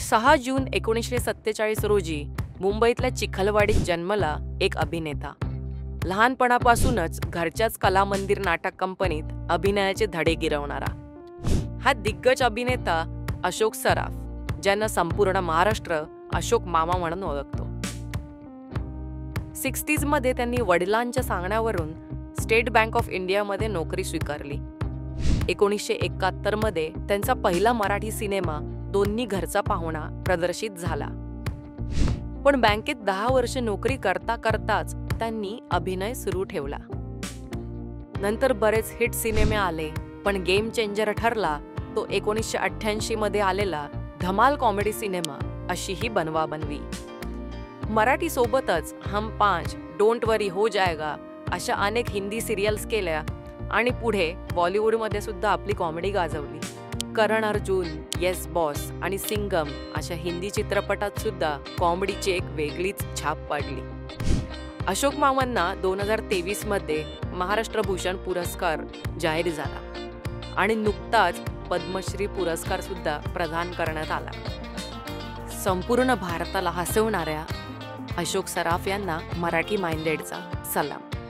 6 जून 1947 रोजी मुंबईतल्या चिखलवाडीत जन्मला एक अभिनेता. लहानपणापासूनच घरच्याच कला मंदिर नाटक कंपनीत अभिनयाचे धडे गिरवणारा हा दिग्गज अभिनेता अशोक सराफ, ज्यांना संपूर्ण महाराष्ट्र अशोक मामा म्हणून ओळखतो. 60s मध्ये त्यांनी वडिलांच्या सांगण्यावरून स्टेट बँक ऑफ इंडियामध्ये नोकरी स्वीकारली. 1971 मध्ये त्यांचा पहिला मराठी सिनेमा दोन्ही घरचा पाहुणा प्रदर्शित झाला. पण बँकेत 10 वर्ष नोकरी करता करताच त्यांनी अभिनय सुरू ठेवला. नंतर बरेच हिट सिनेमे आले, पण गेम चेंजर ठरला तो 1988 मध्ये आलेला धमाल कॉमेडी सिनेमा अशी ही बनवाबनवी. मराठी सोबतच हम 5, डोंट वरी हो जाएगा अशा अनेक हिंदी सिरियल्स केल्या आणि पुढे बॉलिवूडमध्ये सुद्धा आपली कॉमेडी गाजवली. करण अर्जुन, येस बॉस आणि सिंगम अशा हिंदी चित्रपटात सुद्धा कॉमेडीची एक वेगळीच छाप पाडली. अशोक मामांना 2023 मध्ये महाराष्ट्र भूषण पुरस्कार जाहीर झाला आणि नुकताच पद्मश्री पुरस्कार सुद्धा प्रदान करण्यात आला. संपूर्ण भारताला हसवणाऱ्या अशोक सराफ यांना मराठी माइंडेडचा सलाम.